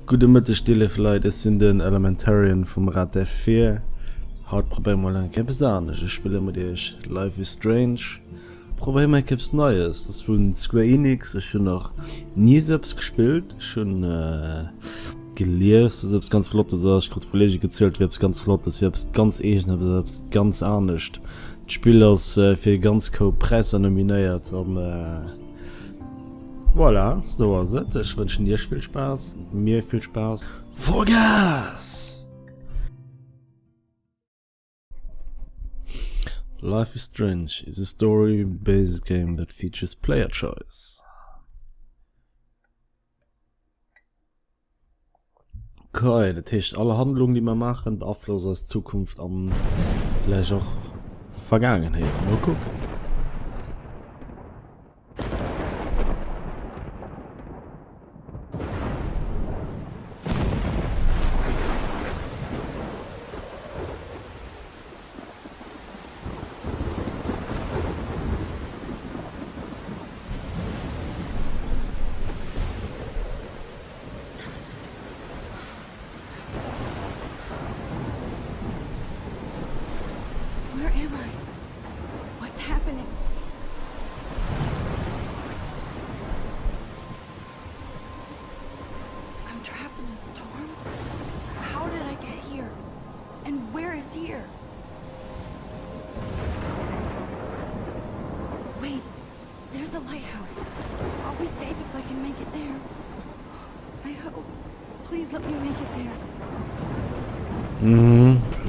Gute Mittestille vielleicht, es sind den Elementarien vom Rat der 4. Haut probier mal ein Käppes an. Ich spiele mit dir Life is Strange. Probier mal Käppes Neues. Das ist von Square Enix. Ich habe noch nie selbst gespielt. Schon gelesen. Selbst ganz flott. Ich habe gerade Verlege gezählt. Ich habe es ganz flott. Ich habe es ganz echt. Ich habe es ganz anders. Das Spiel ist für ganz Co-Presse nominiert. Und voilà, so was es. Ich wünsche dir viel Spaß. Mir viel Spaß. Vollgas! Life is Strange is a story-based game that features player choice. Okay, das heißt, alle Handlungen, die wir machen, beeinflussen als Zukunft an vielleicht auch Vergangenheit. Mal gucken.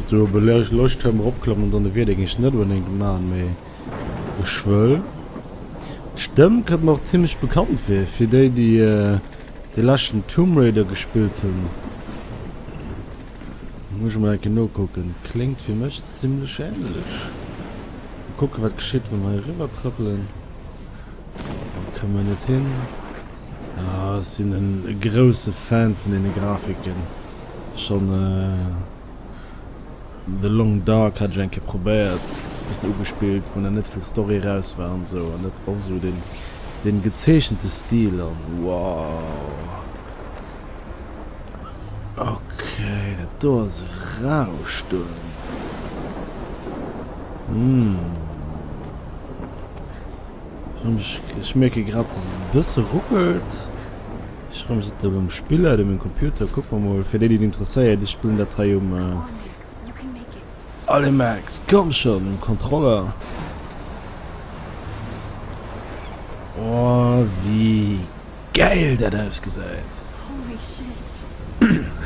So belehrt Leuchtturm abklappen und dann werde ich nicht unbedingt machen, aber ich will. Stimmt, hat noch ziemlich bekannt für die letzten Tomb Raider gespielt haben. Muss ich mal genau gucken. Klingt für mich ziemlich ähnlich. Gucken, was geschieht, wenn wir rüber trippeln. Da kann man nicht hin. Ja, ich bin ein großer Fan von den Grafiken. Schon The Long Dark hat Jonke probiert, bisschen umgespielt, wo nicht viel Story raus war und so. Und das auch so den gezeichneten Stil. Und wow. Okay, das ist Räscht. Ich merke gerade, dass es ein bisschen ruckelt. Ich habe mich beim Spieler, dem Computer, guck mal, für die interessiert, die spielen Datei alle Max, komm schon, im Controller. Oh, wie geil das ausgesehen.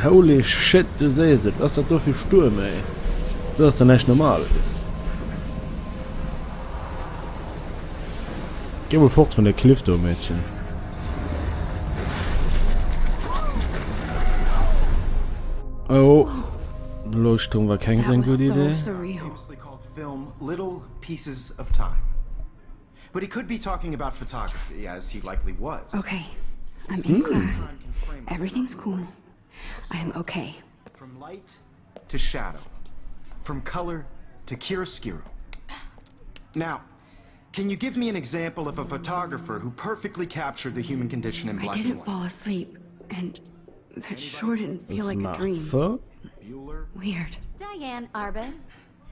Holy shit, du siehst es, was hat da für Sturm, ey. Das ist ja nicht normal ist. Geh mal fort von der Cliff, du Mädchen. Oh. Leuchtturm war keine so gute Idee. Famously called film Little Pieces of Time. But he could be talking about photography, as he likely was. Okay, I'm in class. Everything's cool. I am okay. From light to shadow. From color to chiaroscuro. Now, can you give me an example of a photographer who perfectly captured the human condition in black and white? I didn't fall asleep, and that sure didn't feel like a dream. Weird. Diane Arbus.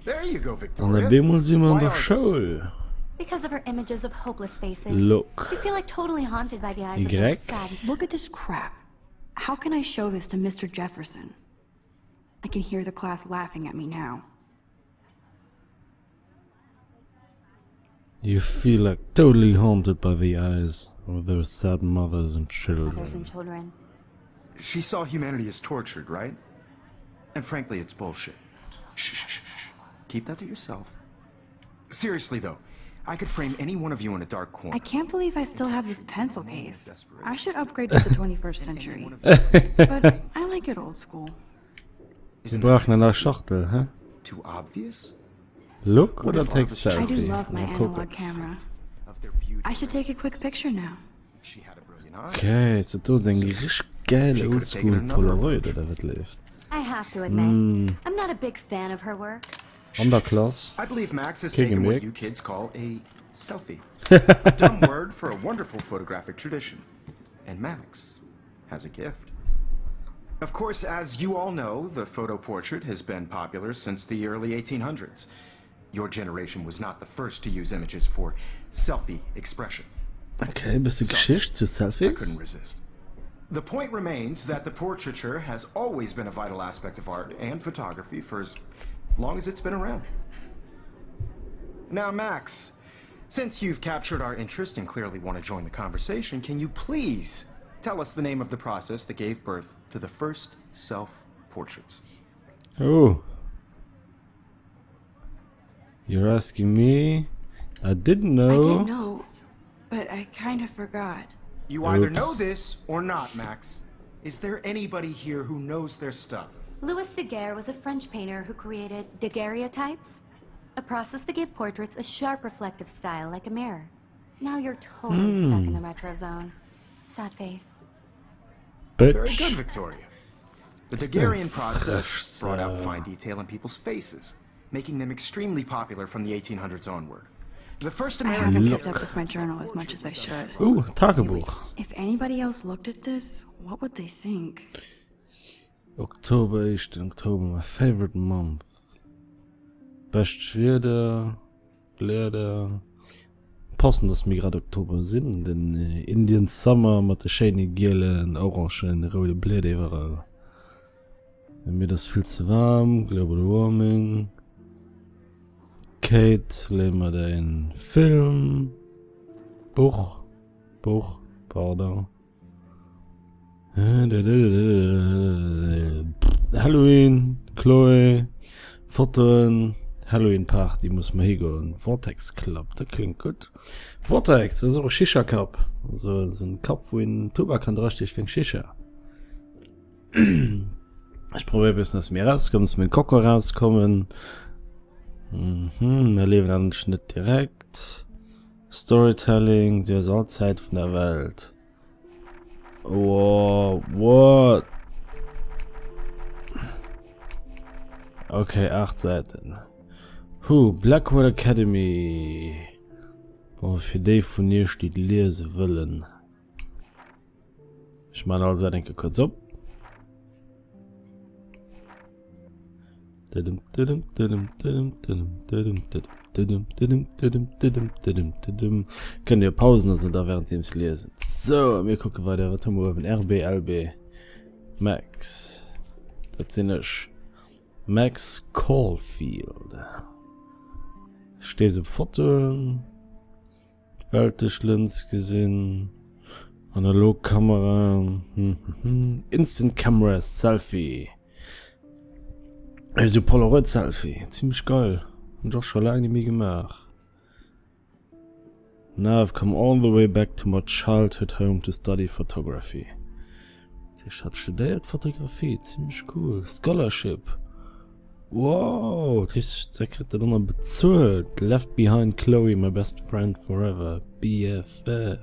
There you go, Und Victoria. dann dem uns jemand Why der Schule. Because of her images of hopeless faces. Look. You feel like totally haunted by the eyes of Y. those sad. Look at this crap. How can I show this to Mr. Jefferson? I can hear the class laughing at me now. You feel like totally haunted by the eyes of those sad mothers and children. Mothers and children. She saw humanity as tortured, right? And frankly, it's bullshit. Shh, shh, shh, shh. Keep that to yourself. Seriously, though, I could frame any one of you in a dark corner. I can't believe I still have this pencil case. I should upgrade to the 21st century. But I like it old school. Sie brauchen eine Schachtel, hä? Too obvious? Look oder take I do selfie? love my Mal gucken. analog camera. Of their beauty. I should take a quick picture now. She had a brilliant eye. Okay, so du hast ein richtig geile Oldschool Polaroid oder was läuft. I have to admit, I'm not a big fan of her work. Underclass. I believe Max has King taken what Mick. you kids call a selfie. A dumb word for a wonderful photographic tradition. And Max has a gift. Of course, as you all know, the photo portrait has been popular since the early 1800s. Your generation was not the first to use images for selfie expression. Okay, bist du Geschichte zu I Selfies? couldn't resist. The point remains that the portraiture has always been a vital aspect of art and photography for as long as it's been around. Now, Max, since you've captured our interest and clearly want to join the conversation, can you please tell us the name of the process that gave birth to the first self-portraits? Oh. You're asking me? I didn't know. I didn't know, but I kind of forgot. You either know Oops. this or not, Max. Is there anybody here who knows their stuff? Louis Daguerre was a French painter who created daguerreotypes, a process that gave portraits a sharp reflective style like a mirror. Now you're totally stuck in the retro zone. Sad face. Very Bitch. good, Victoria. The Daguerrean process brought out fine detail in people's faces, making them extremely popular from the 1800s onward. The first I American haven't Look. kept up with my journal as much as I should. Tagebuch. If anybody else looked at this, what would they think? Oktober ist Oktober, my favorite month. Best Wetter, Bläder. Passend, dass mir gerade Oktober sind, denn Indian Summer mit der schönen gelben, orangen, roten Blätter überall. Mir das viel zu warm, Global Warming. Kate, leben wir den Film. Buch, pardon. Halloween, Chloe, Fotoen, Halloween Party muss man hier gehen. Vortex Club, das klingt gut. Vortex, das ist auch ein Shisha Cup. Also so ein Cup, wo ein Tobak kann richtig wegen Shisha. Ich probiere ein bisschen, dass mir rauskommt, dass mein Koko rauskommen. Wir leben an den Schnitt direkt. Storytelling, die ist alle Zeit von der Welt. Wow, what? Okay, 8 Seiten. Blackwood Academy. Boah, für die von ihr steht lesen wollen. Ich meine also, denke kurz ab. Könnt ihr pausen, also da während ihr es lesen. So, wir gucken weiter, was haben wir oben? RBLB. Max. Das sind ich. Max Caulfield. Steht so Foto. Weltischlens gesehen. Analogkamera. Instant Camera Selfie. Also Polaroid Selfie. Ziemlich geil. Und doch schon lange nicht mehr gemacht. Now I've come all the way back to my childhood home to study photography. Ich hat studiert Fotografie. Ziemlich cool. Scholarship. Wow. Das kriegt er dann noch bezahlt. Left behind Chloe, my best friend forever. BFF.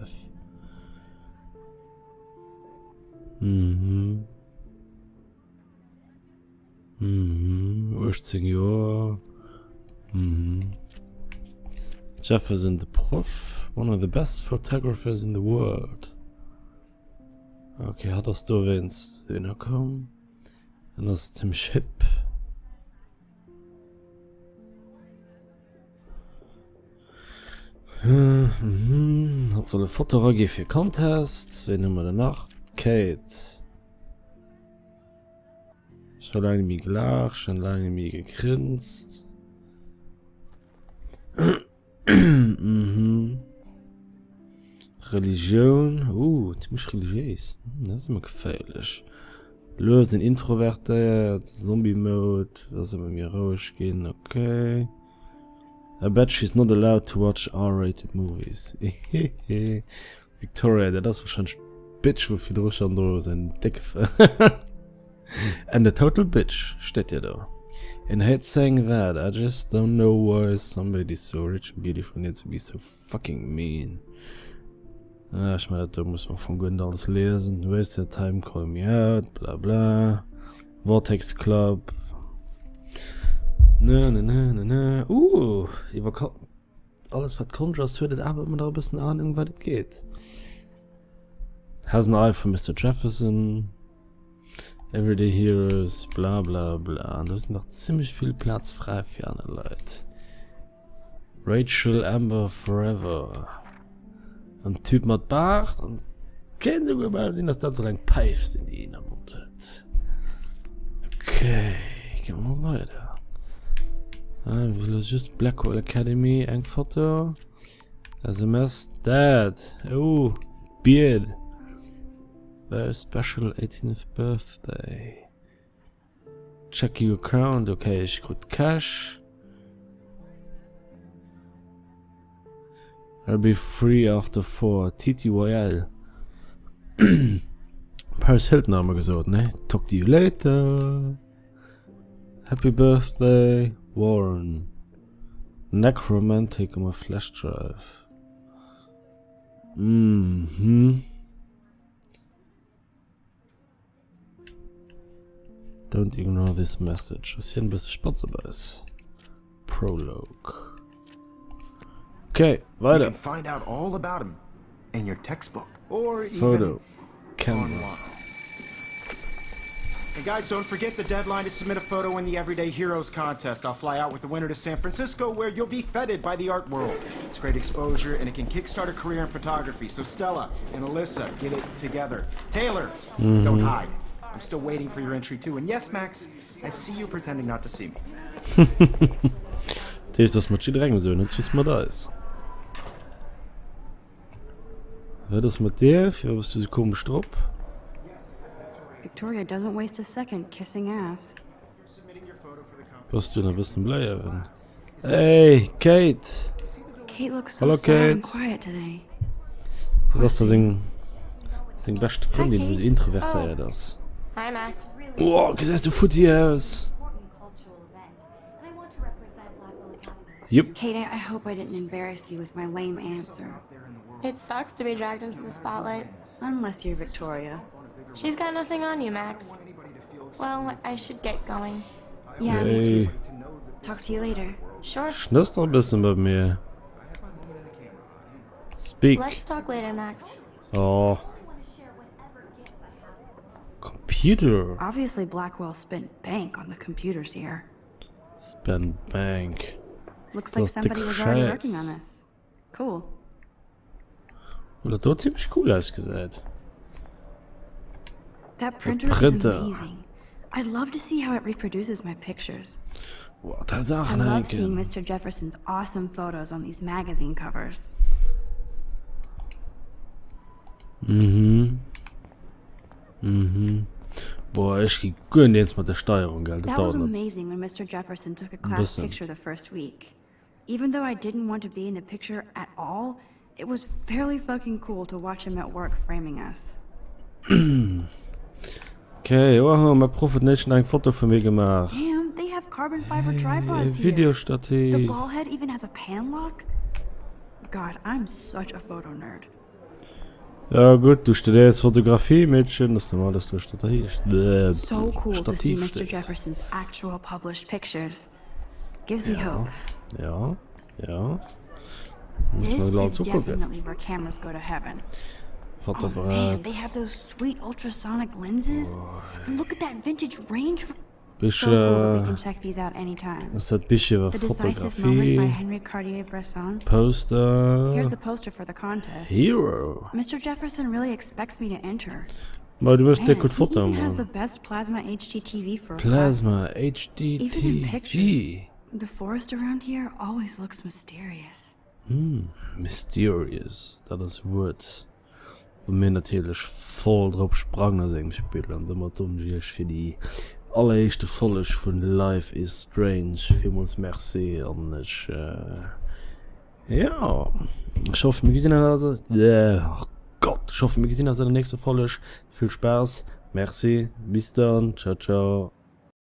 18 Jahre. Jefferson the Prof, one of the best photographers in the world. Okay, hat das da wenigstens den kommen? Und das ist ziemlich hip. Hat so eine Fotografie für Contests. Wen haben wir danach? Kate. Schon lange nie gelacht, schon lange nie gegrinst. Religion. Ziemlich religiös. Das ist immer gefährlich. Lösen introvertiert, Zombie-Mode, was immer mir rausgehen, okay. I bet she's not allowed to watch R-rated movies. Victoria, das ist wahrscheinlich Bitch, wo viel Russland da sein Decke. And the total bitch, steht ja da. And I hate saying that, I just don't know why somebody so rich and beautiful needs to be so fucking mean. Ich meine, da muss man von Grund alles lesen. Waste your time, call me out, bla bla. Vortex Club. Alles was Contrast hört, aber man da ein bisschen Ahnung, was das geht. Has an eye for Mr. Jefferson. Everyday Heroes, bla bla bla. Und da ist noch ziemlich viel Platz frei für andere Leute. Rachel Amber Forever. Ein Typ mit Bart und kennen sogar mal sehen, dass da so lang Pfeif sind, die ihn am Mund hat. Okay, gehen wir mal weiter. Das ist just Blackwell Academy, ein Foto. SMS, Dad. Oh, Beard. Very special 18th birthday. Check your account. Okay, ich krieg Cash. I'll be free after 4. TTYL. Paris Hilton haben wir gesagt, ne? Talk to you later. Happy birthday, Warren. Necromantic on my flash drive. Don't ignore this message. Was hier ein bisschen Spaß dabei ist. Prologue. Okay, You weiter. can find out all about him in your textbook or even Photo. Camera. online. And guys, don't forget the deadline to submit a photo in the Everyday Heroes contest. I'll fly out with the winner to San Francisco, where you'll be feted by the art world. It's great exposure, and it can kickstart a career in photography. So Stella and Alyssa, get it together. Taylor, don't hide. I'm still waiting for your entry too. And yes, Max, I see you pretending not to see me. Das ist das mit drängen so, nicht tschüss mal da ist. Wer das mit dir? Für was du so komisch drauf? Victoria doesn't waste a second kissing ass. Was du ein bisschen bleiben. Hey, Kate! Kate looks so Hello, sad and Kate. quiet today. Das ist sein beste Freundin, wo sie introvertiert ist. Hi, Max. Oh, wie siehst du Footy aus? Important cultural event, and I want to represent Blackwell Academy. Yep. Kate, I hope I didn't embarrass you with my lame answer. It sucks to be dragged into the spotlight. Unless you're Victoria. She's got nothing on you, Max. Well, I should get going. Yeah, me Hey, too. Talk to you later. Sure. schnüster ein bisschen bei mir. Speak. Let's talk later, Max. Oh. Computer. Obviously, Blackwell spent bank on the computers here. Spend bank. Looks like Das ist somebody dick was already Scheiß. working on this. Cool. Oder dort ziemlich cool ausgesehen. That printer is printer. amazing. I'd love to see how it reproduces my pictures. Boah, da I Sachen love seeing eigentlich. Mr. Jefferson's awesome photos on these magazine covers. Boah, ich geh gut jetzt mit der Steuerung, gell? Das That was dauert noch. amazing when Mr. Jefferson took a class bisschen. picture the first week. Even though I didn't want to be in the picture at all, it was fairly fucking cool to watch him at work framing us. Okay, oh, mein Prof hat nicht ein Foto von mir gemacht. Damn, they have carbon fiber tripods here. The Videostativ. ball head even has a pan lock? God, I'm such a photo nerd. Ja gut, du studierst Fotografie, Meedchen, das ist normal, dass du studierst. So cool to see Stativ Mr. steht. Jefferson's actual published pictures. Gives me hope. Ja, ja. Muss This man laut is zugucken. definitely where cameras go to heaven. Oh man, Fotoapparat. they have those sweet ultrasonic lenses. And look at that vintage range. So Bisschen, cool that we can check these out anytime. das hat ein bisschen über The Decisive Moment by Fotografie. Henry Cartier-Bresson. Here's Poster. the poster for the contest. Hero. Mr. Jefferson really expects me to enter. Aber du musst dir Man, gut he Foto even has the machen. best plasma HDTV for a Plasma, Even in HDTV. pictures. The forest around here always looks mysterious. Mysterious, das ist Wort. Von mir natürlich voll drauf sprang aus dem Spiel. Und immer tun wir für die allererste Folge von Life is Strange. Vielmals merci. Und ich, ja. Ich hoffe, wir sehen uns oh Gott. Ich hoffe, wir sehen uns in der nächsten Folge. Viel Spaß. Merci. Bis dann. Ciao, ciao.